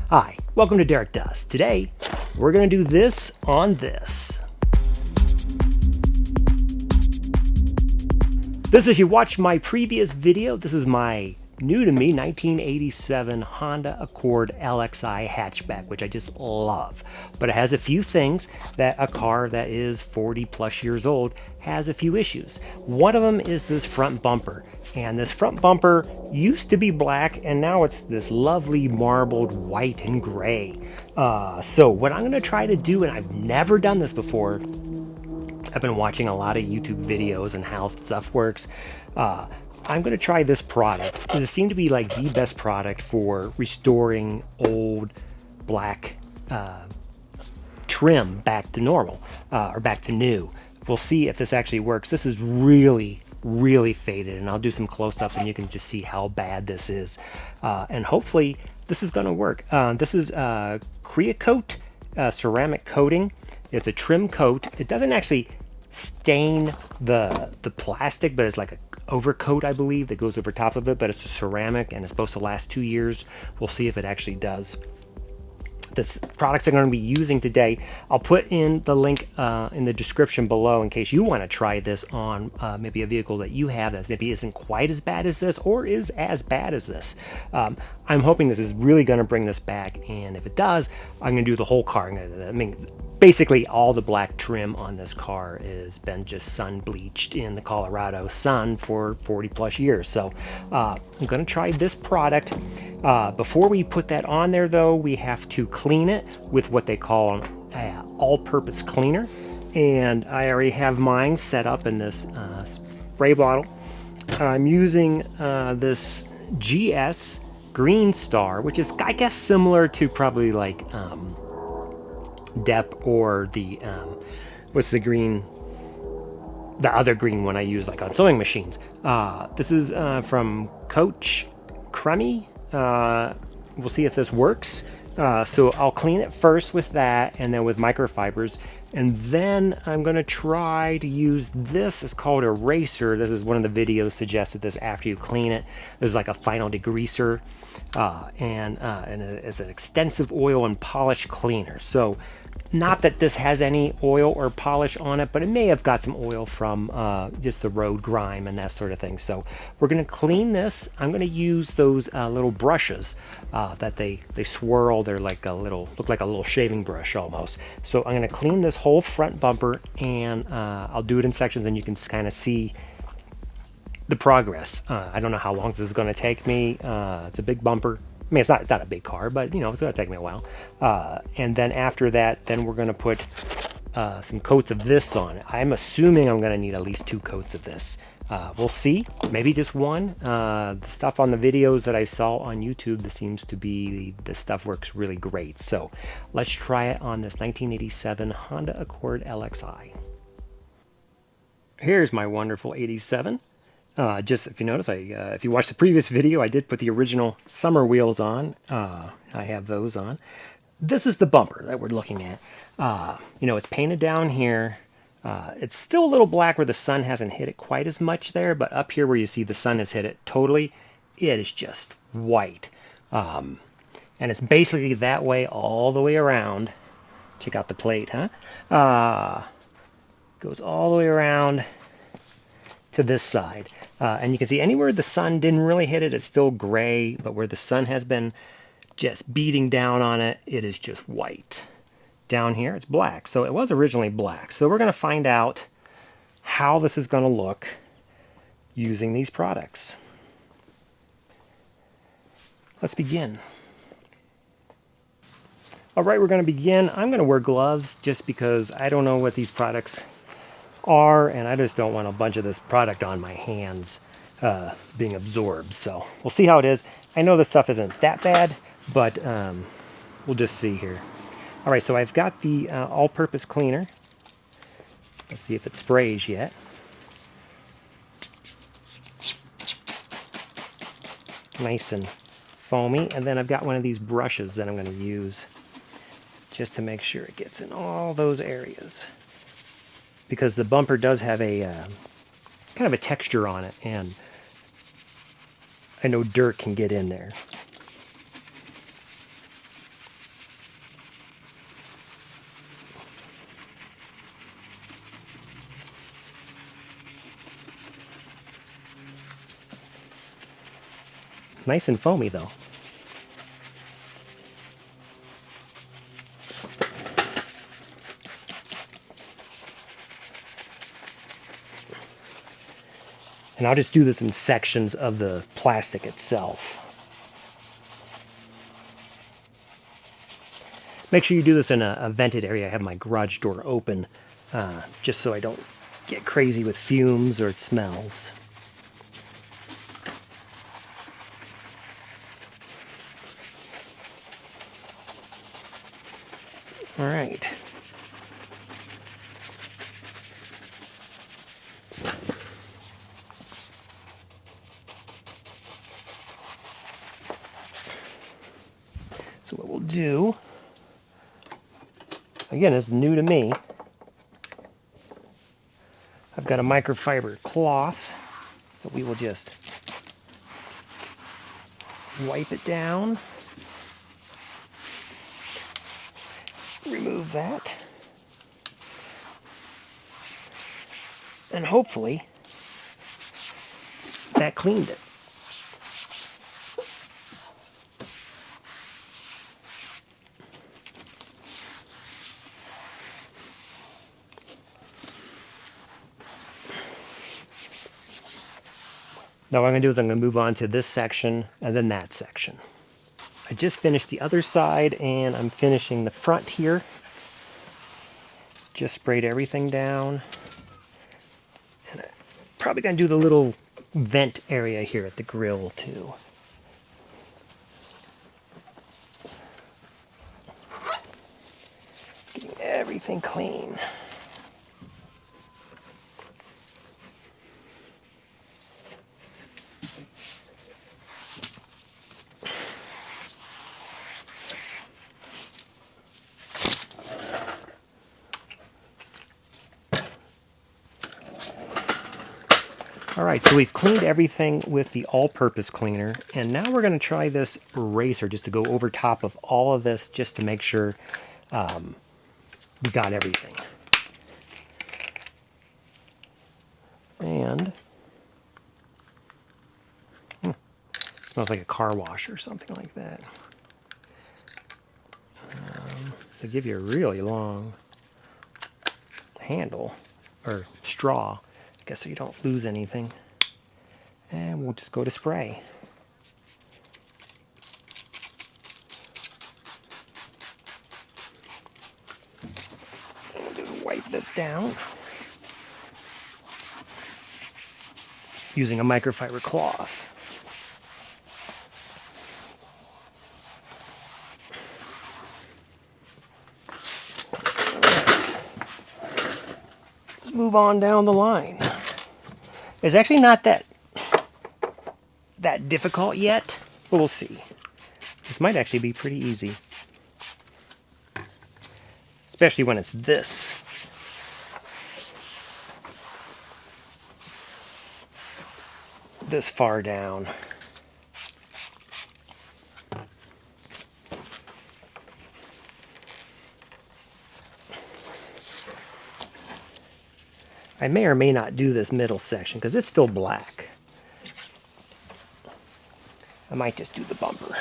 Hi, welcome to Derek Does. Today, we're going to do this on this. If you watched my previous video, this is my new to me 1987 Honda Accord LXI hatchback, which I just love. But it has a few things that a car that is 40 plus years old has a few issues. One of them is this front bumper. And this front bumper used to be black and now it's this lovely marbled white and gray. So what I'm going to try to do, and I've never done this before, I've been watching a lot of YouTube videos and how stuff works. I'm going to try this product. It seemed to be like the best product for restoring old black trim back to normal or back to new. We'll see if this actually works. This is really faded, and I'll do some close-ups and you can just see how bad this is. And hopefully this is going to work. This is Cerakote Ceramic Coating. It's a trim coat. It doesn't actually stain the plastic, but it's like a overcoat, I believe, that goes over top of it, but it's a ceramic and it's supposed to last 2 years. We'll see if it actually does. The products I'm going to be using today, I'll put in the link in the description below in case you want to try this on maybe a vehicle that you have that maybe isn't quite as bad as this or is as bad as this. I'm hoping this is really going to bring this back, and if it does, I'm going to do the whole car. I mean, basically all the black trim on this car has been just sun bleached in the Colorado sun for 40 plus years. So I'm going to try this product. Before we put that on there though, we have to clean it with what they call an all-purpose cleaner. And I already have mine set up in this spray bottle. I'm using this GS Green Star, which is, I guess, similar to probably like Dep or the what's the green, the other green one I use like on sewing machines. This is from KOCHCHEMIE. We'll see if this works. So I'll clean it first with that and then with microfibers, and then I'm going to try to use this. It's called Eraser. This is one of the videos suggested this after you clean it. This is like a final degreaser, and it's an extensive oil and polish cleaner. So not that this has any oil or polish on it, but it may have got some oil from just the road grime and that sort of thing. So we're going to clean this. I'm going to use those little brushes that they swirl. They're like a little, look like a little shaving brush almost. So I'm going to clean this whole front bumper, and I'll do it in sections and you can kind of see the progress. I don't know how long this is going to take me. It's a big bumper. I mean, it's not a big car, but you know, it's going to take me a while. And then after that, then we're going to put some coats of this on. I'm assuming I'm going to need at least 2 coats of this. We'll see, maybe just one. The stuff on the videos that I saw on YouTube, this seems to be, this stuff works really great. So let's try it on this 1987 Honda Accord LXI. Here's my wonderful 87. Just if you notice, if you watched the previous video, I did put the original summer wheels on. I have those on. This is the bumper that we're looking at. You know, it's painted down here. It's still a little black where the sun hasn't hit it quite as much there, but up here where you see the sun has hit it totally, it is just white. And it's basically that way all the way around. Check out the plate, huh? Goes all the way around to this side, and you can see anywhere the sun didn't really hit it, it's still gray, but where the sun has been just beating down on it, it is just white. Down here it's black, so it was originally black. So we're going to find out how this is going to look using these products. Let's begin. All right, we're going to begin. I'm going to wear gloves just because I don't know what these products are, and I just don't want a bunch of this product on my hands being absorbed. So we'll see how it is. I know this stuff isn't that bad, but we'll just see here. All right, so I've got the all-purpose cleaner. Let's see if it sprays yet. Nice and foamy. And then I've got one of these brushes that I'm going to use just to make sure it gets in all those areas, because the bumper does have a kind of a texture on it, and I know dirt can get in there. Nice and foamy though. And I'll just do this in sections of the plastic itself. Make sure you do this in a vented area. I have my garage door open just so I don't get crazy with fumes or it smells. All right. So what we'll do, again, it's new to me. I've got a microfiber cloth that we will just wipe it down. Remove that. And hopefully that cleaned it. Now what I'm going to do is I'm going to move on to this section and then that section. I just finished the other side and I'm finishing the front here. Just sprayed everything down. And I'm probably going to do the little vent area here at the grill too. Getting everything clean. Alright, so we've cleaned everything with the all-purpose cleaner, and now we're going to try this eraser just to go over top of all of this just to make sure we got everything. And it smells like a car wash or something like that. They give you a really long handle, or straw, I guess, so you don't lose anything. And we'll just go to spray. And we'll just wipe this down using a microfiber cloth. Let's move on down the line. It's actually not that difficult yet, but we'll see. This might actually be pretty easy. Especially when it's this far down. I may or may not do this middle section because it's still black. I might just do the bumper.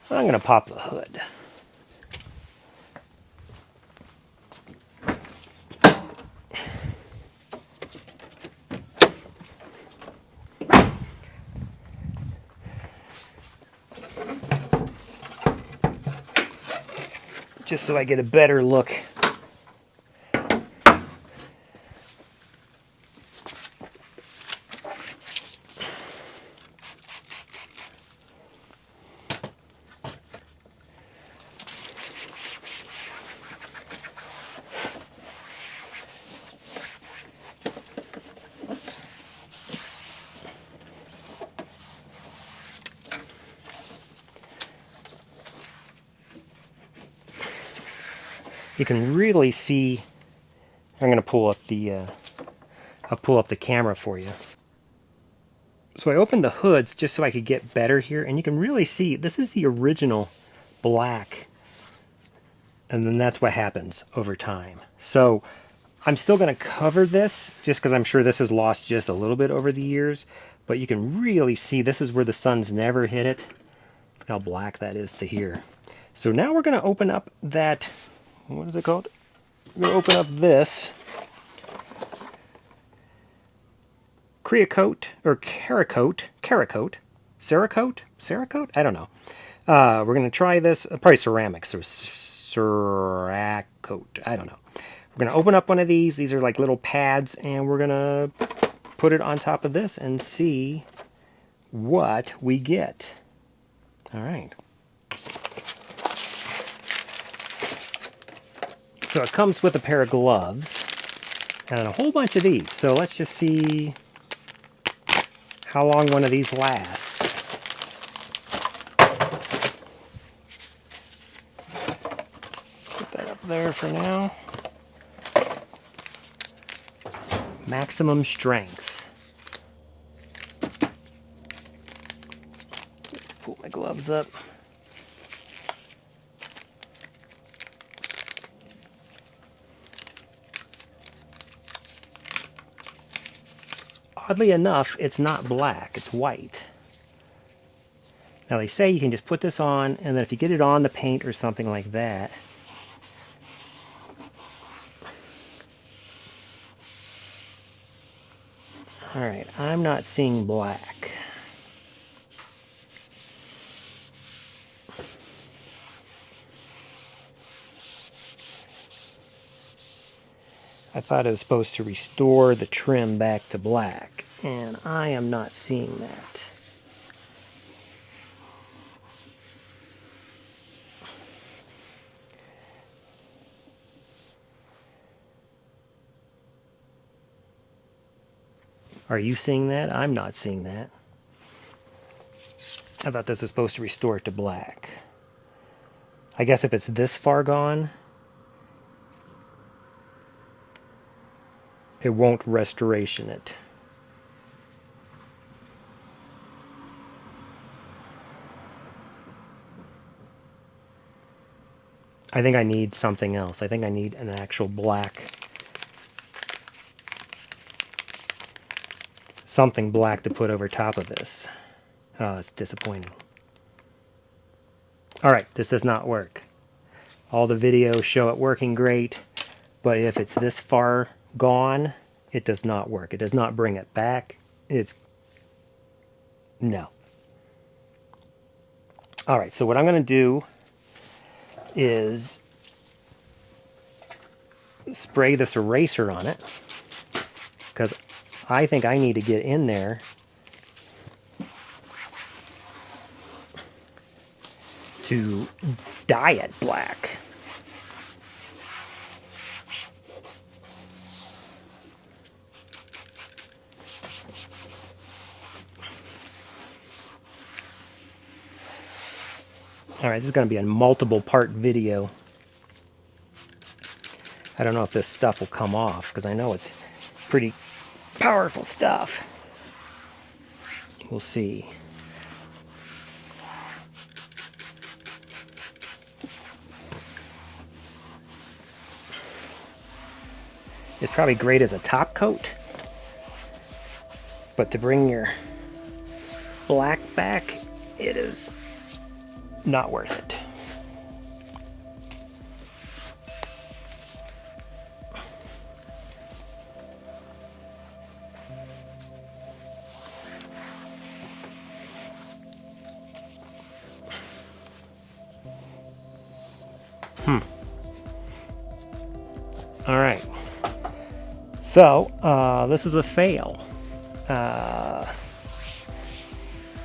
I'm going to pop the hood. Just so I get a better look. you can really see. I'm going to pull up the I'll pull up the camera for you. So I opened the hoods just so I could get better here, and you can really see this is the original black, and then that's what happens over time. So I'm still going to cover this just because I'm sure this has lost just a little bit over the years, but you can really see this is where the sun's never hit it. Look how black that is to here. So now we're going to open up that, what is it called? We're going to open up this Cerakote, or Cerakote, I don't know. We're going to try this, probably ceramics, or Cerakote, I don't know. We're going to open up one of these. These are like little pads, and we're going to put it on top of this and see what we get. All right. So it comes with a pair of gloves and a whole bunch of these. So let's just see how long one of these lasts. Put that up there for now. Maximum strength. Pull my gloves up. Oddly enough, it's not black, it's white. Now they say you can just put this on, and then if you get it on the paint or something like that, all right, I'm not seeing black. I thought it was supposed to restore the trim back to black, and I am not seeing that. Are you seeing that? I'm not seeing that. I thought this was supposed to restore it to black. I guess if it's this far gone, it won't restoration it. I think I need something else. I think I need an actual black, something black to put over top of this. Oh, that's disappointing. All right, this does not work. All the videos show it working great, but if it's this far gone, it does not work. It does not bring it back. No. All right, so what I'm going to do is spray this eraser on it, because I think I need to get in there to dye it black. All right, this is going to be a multiple part video. I don't know if this stuff will come off, because I know it's pretty powerful stuff. We'll see. It's probably great as a top coat, but to bring your black back, it is not worth it. All right. So, this is a fail.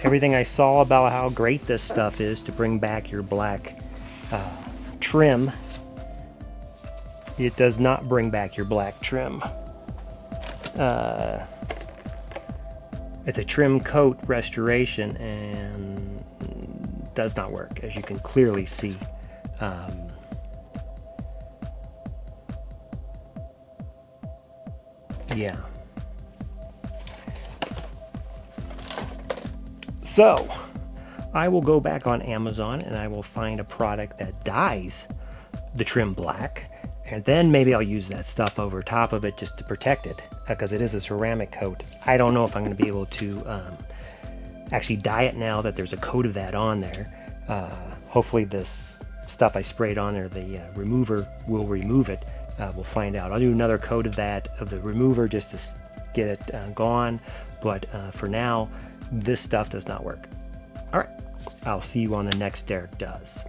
Everything I saw about how great this stuff is to bring back your black trim, it does not bring back your black trim. It's a trim coat restoration and does not work, as you can clearly see. yeah. So I will go back on Amazon and I will find a product that dyes the trim black, and then maybe I'll use that stuff over top of it just to protect it, because it is a ceramic coat. I don't know if I'm going to be able to actually dye it now that there's a coat of that on there. Hopefully this stuff I sprayed on there, the remover, will remove it. We'll find out. I'll do another coat of that, of the remover, just to get it gone, but for now this stuff does not work. All right, I'll see you on the next Derek Does.